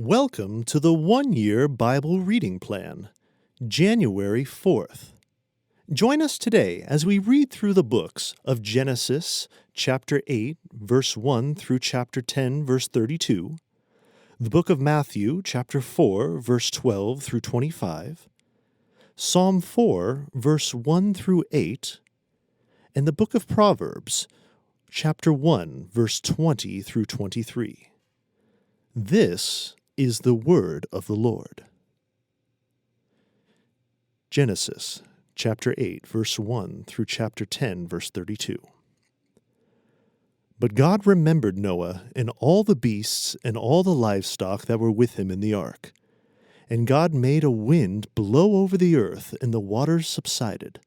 Welcome to the one-year Bible reading plan, January 4th. Join us today as we read through the books of Genesis, chapter 8, verse 1 through chapter 10, verse 32, the book of Matthew, chapter 4, verse 12 through 25, Psalm 4, verse 1 through 8, and the book of Proverbs, chapter 1, verse 20 through 23. This is the word of the Lord. Genesis chapter 8, verse 1 through chapter 10, verse 32. But God remembered Noah and all the beasts and all the livestock that were with him in the ark. And God made a wind blow over the earth, and the waters subsided.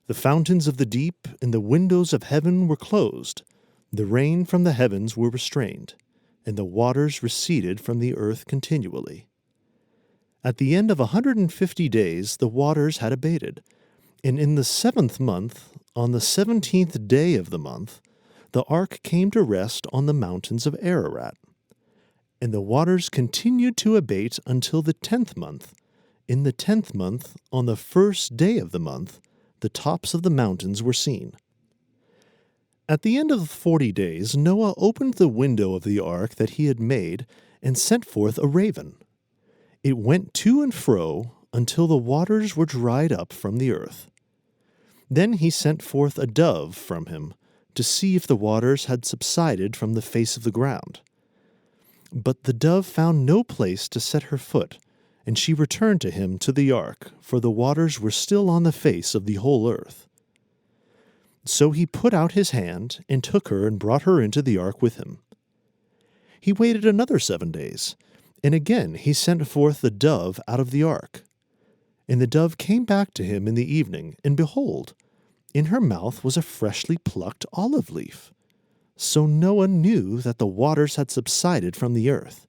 The fountains of the deep and the windows of heaven were closed. The rain from the heavens were restrained, and the waters receded from the earth continually. At the end of 150 days the waters had abated, and in the 7th month, on the 17th day of the month, the ark came to rest on the mountains of Ararat. And the waters continued to abate until the 10th month. In the 10th month, on the 1st day of the month, the tops of the mountains were seen. At the end of 40 days, Noah opened the window of the ark that he had made and sent forth a raven. It went to and fro until the waters were dried up from the earth. Then he sent forth a dove from him to see if the waters had subsided from the face of the ground. But the dove found no place to set her foot, and she returned to him to the ark, for the waters were still on the face of the whole earth. So he put out his hand and took her and brought her into the ark with him. He waited another 7 days, and again he sent forth the dove out of the ark. And the dove came back to him in the evening, and behold, in her mouth was a freshly plucked olive leaf. So Noah knew that the waters had subsided from the earth.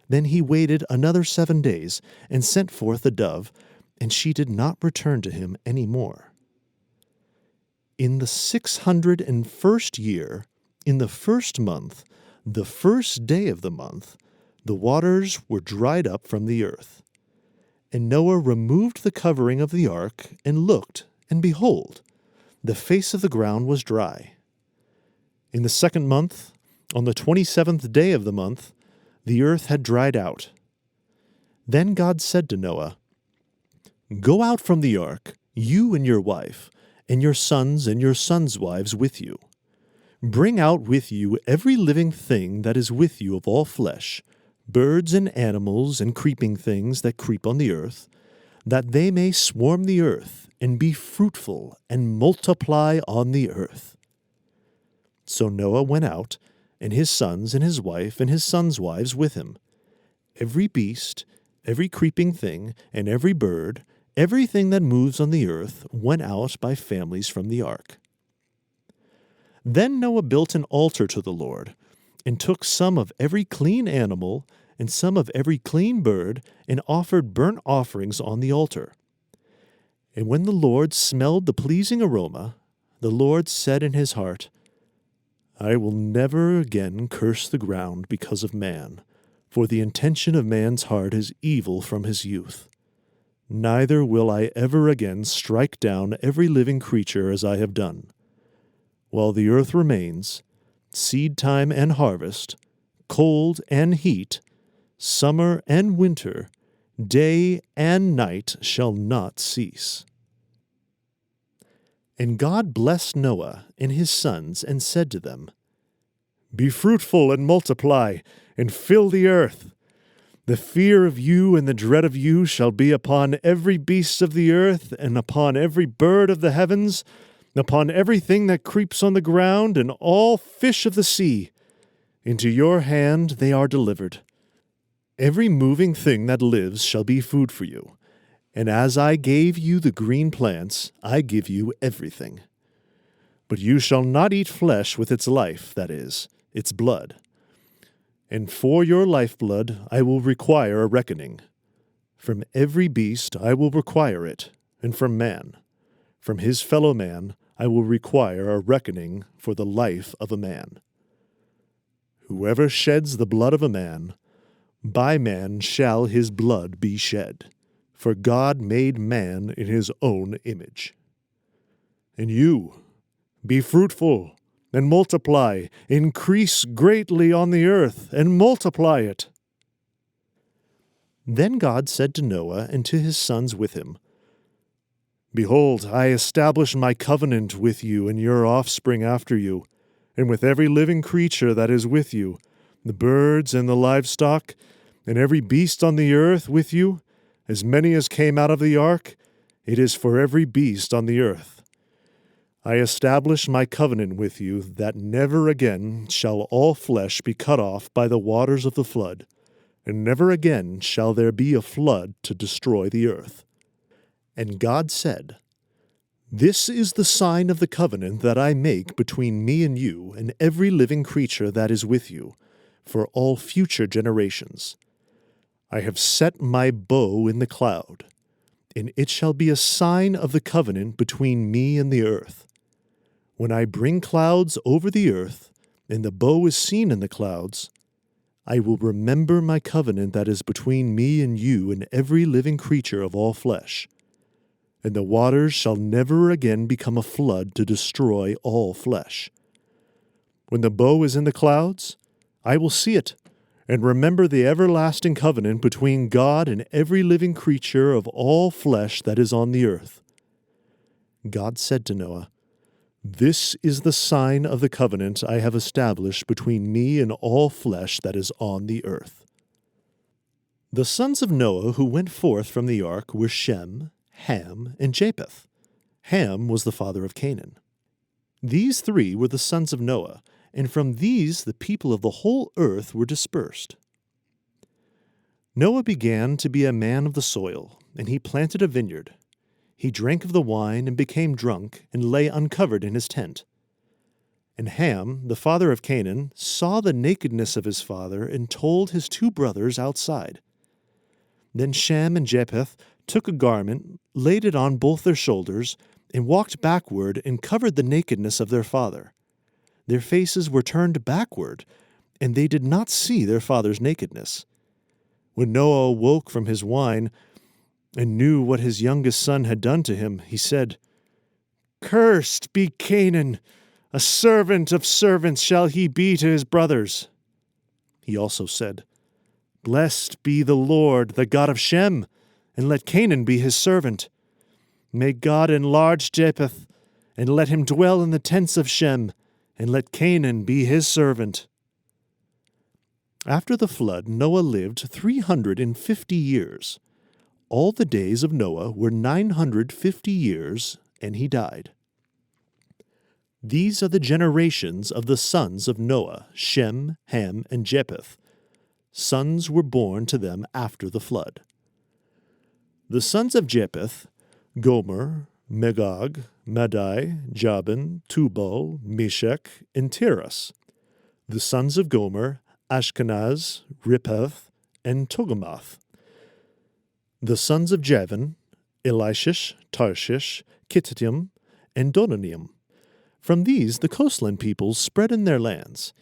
Then he waited another 7 days, and sent forth the dove, and she did not return to him any more. In the 601st year, in the 1st month, the 1st day of the month, the waters were dried up from the earth. And Noah removed the covering of the ark, and looked, and behold, the face of the ground was dry. In the 2nd month, on the 27th day of the month, the earth had dried out. Then God said to Noah, "Go out from the ark, you and your wife, and your sons and your sons' wives with you. Bring out with you every living thing that is with you of all flesh, birds and animals and creeping things that creep on the earth, that they may swarm the earth and be fruitful and multiply on the earth." So Noah went out, and his sons and his wife and his sons' wives with him. Every beast, every creeping thing, and every bird, everything that moves on the earth went out by families from the ark. Then Noah built an altar to the Lord, and took some of every clean animal and some of every clean bird, and offered burnt offerings on the altar. And when the Lord smelled the pleasing aroma, the Lord said in his heart, "I will never again curse the ground because of man, for the intention of man's heart is evil from his youth. Neither will I ever again strike down every living creature as I have done. While the earth remains, seed time and harvest, cold and heat, summer and winter, day and night shall not cease." And God blessed Noah and his sons, and said to them, "Be fruitful and multiply, and fill the earth. The fear of you and the dread of you shall be upon every beast of the earth, and upon every bird of the heavens, upon everything that creeps on the ground, and all fish of the sea. Into your hand they are delivered. Every moving thing that lives shall be food for you. And as I gave you the green plants, I give you everything. But you shall not eat flesh with its life, that is, its blood. And for your lifeblood I will require a reckoning. From every beast I will require it, and from man. From his fellow man I will require a reckoning for the life of a man. Whoever sheds the blood of a man, By man shall his blood be shed, for God made man in his own image. And you, be fruitful, and multiply, increase greatly on the earth, and multiply it. Then God said to Noah and to his sons with him, Behold, I establish my covenant with you and your offspring after you, and with every living creature that is with you, the birds and the livestock, and every beast on the earth with you, as many as came out of the ark, it is for every beast on the earth. I establish my covenant with you that never again shall all flesh be cut off by the waters of the flood, and never again shall there be a flood to destroy the earth. And God said, This is the sign of the covenant that I make between me and you and every living creature that is with you, for all future generations. I have set my bow in the cloud, and it shall be a sign of the covenant between me and the earth. When I bring clouds over the earth, and the bow is seen in the clouds, I will remember my covenant that is between me and you and every living creature of all flesh. And the waters shall never again become a flood to destroy all flesh. When the bow is in the clouds, I will see it, and remember the everlasting covenant between God and every living creature of all flesh that is on the earth. God said to Noah, This is the sign of the covenant I have established between me and all flesh that is on the earth. The sons of Noah who went forth from the ark were Shem, Ham, and Japheth. Ham was the father of Canaan. These three were the sons of Noah, and from these the people of the whole earth were dispersed. Noah began to be a man of the soil, and he planted a vineyard. He drank of the wine and became drunk, and lay uncovered in his tent. And Ham, the father of Canaan, saw the nakedness of his father, and told his two brothers outside. Then Shem and Japheth took a garment, laid it on both their shoulders, and walked backward and covered the nakedness of their father. Their faces were turned backward, and they did not see their father's nakedness. When Noah awoke from his wine and knew what his youngest son had done to him, he said, Cursed be Canaan! A servant of servants shall he be to his brothers. He also said, Blessed be the Lord, the God of Shem, and let Canaan be his servant. May God enlarge Japheth, and let him dwell in the tents of Shem, and let Canaan be his servant. After the flood, Noah lived 350 years. All the days of Noah were 950 years, and he died. These are the generations of the sons of Noah, Shem, Ham, and Japheth. Sons were born to them after the flood. The sons of Japheth, Gomer, Magog, Madai, Jabin, Tubal, Meshech, and Tiras. The sons of Gomer, Ashkenaz, Ripheth, and Togarmah. The sons of Javan, Elishish, Tarshish, Kittim, and Dodanim. From these the coastland peoples spread in their lands,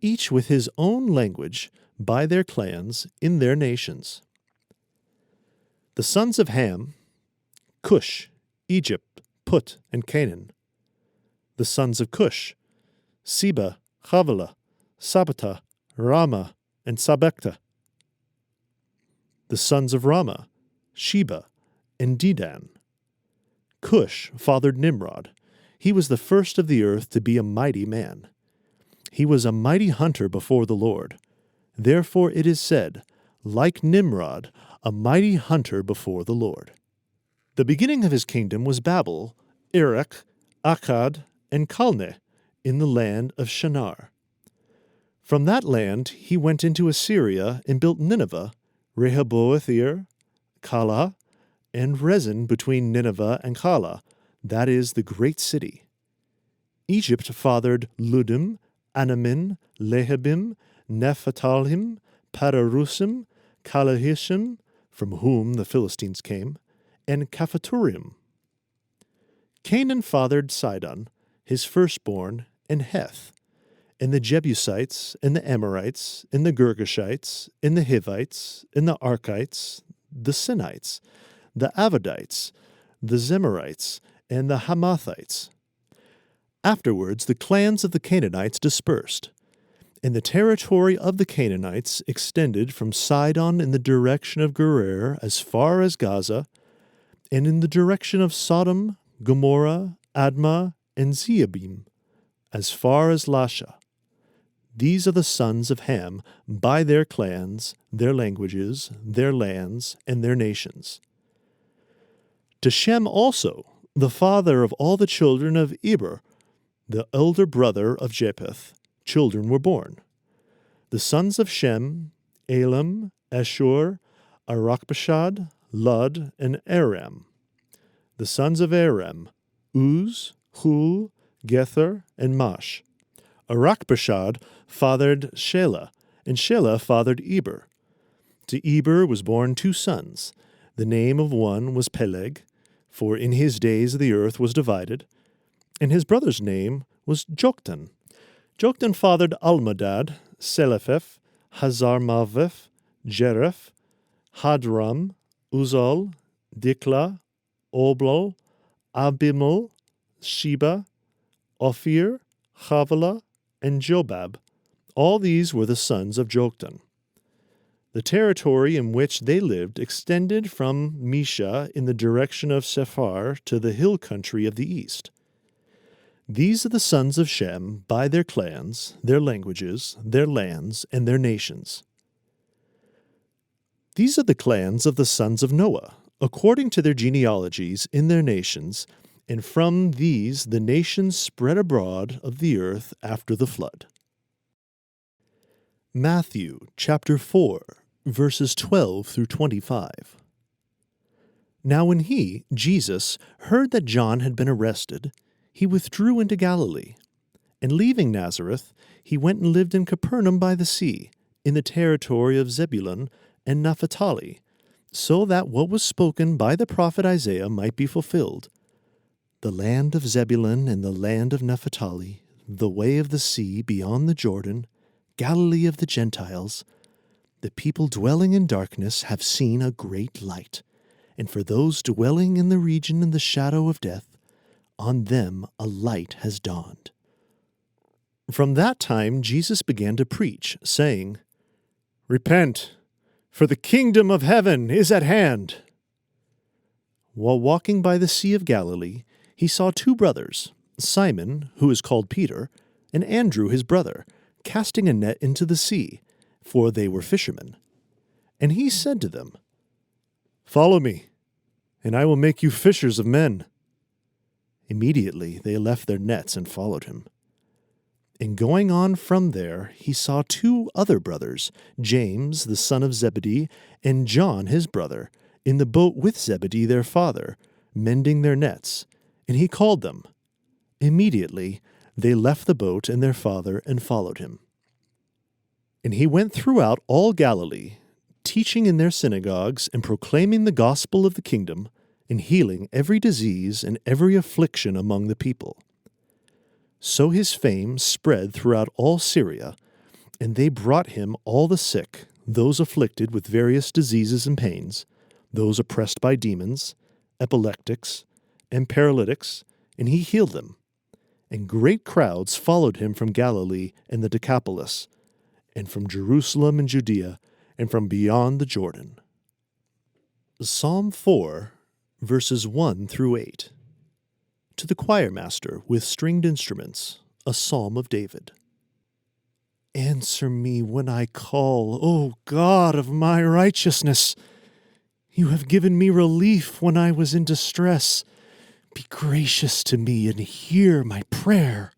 each with his own language, by their clans, in their nations. The sons of Ham, Cush, Egypt, Put, and Canaan. The sons of Cush, Seba, Havilah, Sabta, Rama, and Sabekta. The sons of Rama, Sheba, and Dedan. Cush fathered Nimrod. He was the first of the earth to be a mighty man. He was a mighty hunter before the Lord. Therefore it is said, like Nimrod, a mighty hunter before the Lord. The beginning of his kingdom was Babel, Erech, Akkad, and Calneh, in the land of Shinar. From that land he went into Assyria and built Nineveh, Rehoboth-ir, Calah, and Rezin between Nineveh and Calah, that is the great city. Egypt fathered Ludim, Anamin, Lehabim, Nephatalim, Pararusim, Kalahishim, from whom the Philistines came, and Kaphaturim. Canaan fathered Sidon, his firstborn, and Heth. and the Jebusites, and the Amorites, and the Girgashites, and the Hivites, and the Archites, the Sinites, the Avadites, the Zemarites, and the Hamathites. Afterwards the clans of the Canaanites dispersed, and the territory of the Canaanites extended from Sidon in the direction of Gerar as far as Gaza, and in the direction of Sodom, Gomorrah, Admah, and Zeabim, as far as Lasha. These are the sons of Ham by their clans, their languages, their lands, and their nations. To Shem also, the father of all the children of Eber, the elder brother of Japheth, children were born. The sons of Shem, Elam, Ashur, Arpachshad, Lud, and Aram. The sons of Aram, Uz, Hul, Gether, and Mash. Arpachshad fathered Shelah, and Shelah fathered Eber. To Eber was born 2 sons. The name of one was Peleg, for in his days the earth was divided, and his brother's name was Joktan. Joktan fathered Almadad, Selepheth, Hazarmaveth, Jereth, Hadram, Uzal, Dikla, Oblal, Abimal, Sheba, Ophir, Havilah, and Jobab. All these were the sons of Joktan. The territory in which they lived extended from Mesha in the direction of Sephar to the hill country of the east. These are the sons of Shem by their clans, their languages, their lands, and their nations. These are the clans of the sons of Noah, according to their genealogies in their nations, and from these the nations spread abroad of the earth after the flood. Matthew chapter 4, verses 12 through 25. Now when he, Jesus, heard that John had been arrested, he withdrew into Galilee. And leaving Nazareth, he went and lived in Capernaum by the sea, in the territory of Zebulun and Naphtali, so that what was spoken by the prophet Isaiah might be fulfilled. The land of Zebulun and the land of Naphtali, the way of the sea beyond the Jordan, Galilee of the Gentiles, the people dwelling in darkness have seen a great light, and for those dwelling in the region in the shadow of death, on them a light has dawned. From that time Jesus began to preach, saying, Repent, for the kingdom of heaven is at hand. While walking by the Sea of Galilee, he saw 2 brothers, Simon, who is called Peter, and Andrew his brother, casting a net into the sea, for they were fishermen. And he said to them, Follow me, and I will make you fishers of men. Immediately they left their nets and followed him. And going on from there, he saw 2 other brothers, James the son of Zebedee, and John his brother, in the boat with Zebedee their father, mending their nets, and he called them. Immediately they left the boat and their father and followed him. And he went throughout all Galilee, teaching in their synagogues and proclaiming the gospel of the kingdom, and healing every disease and every affliction among the people. So his fame spread throughout all Syria, and they brought him all the sick, those afflicted with various diseases and pains, those oppressed by demons, epileptics, and paralytics, and he healed them. And great crowds followed him from Galilee and the Decapolis, and from Jerusalem and Judea, and from beyond the Jordan. Psalm 4, verses 1 through 8. To the choir master with stringed instruments, a psalm of David. Answer me when I call, O God of my righteousness. You have given me relief when I was in distress. Be gracious to me and hear my prayer.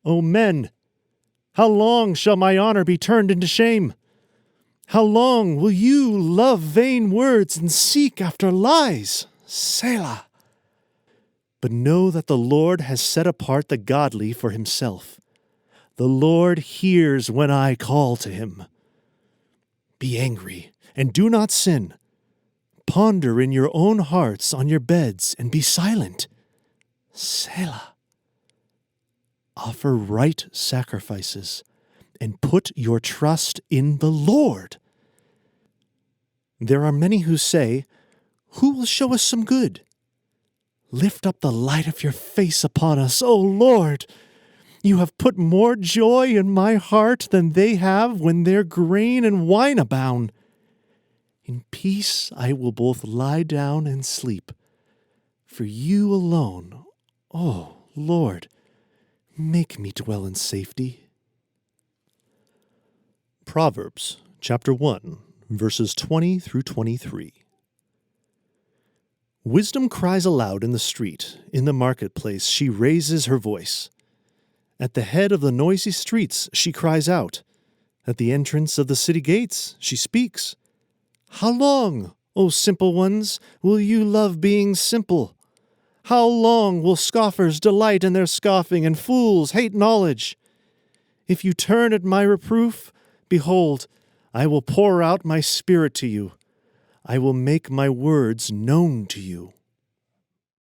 O men, how long shall my honor be turned into shame? How long will you love vain words and seek after lies? Selah. But know that the Lord has set apart the godly for himself. The Lord hears when I call to him. Be angry and do not sin. Ponder in your own hearts on your beds and be silent. Selah. Offer right sacrifices, and put your trust in the Lord. There are many who say, "Who will show us some good?" Lift up the light of your face upon us, O Lord. You have put more joy in my heart than they have when their grain and wine abound. In peace I will both lie down and sleep. For you alone, O Lord, make me dwell in safety. Proverbs chapter 1, verses 20 through 23. Wisdom cries aloud in the street, in the marketplace she raises her voice. At the head of the noisy streets she cries out. At the entrance of the city gates she speaks. How long, O simple ones, will you love being simple? How long will scoffers delight in their scoffing, and fools hate knowledge? If you turn at my reproof, behold, I will pour out my spirit to you. I will make my words known to you.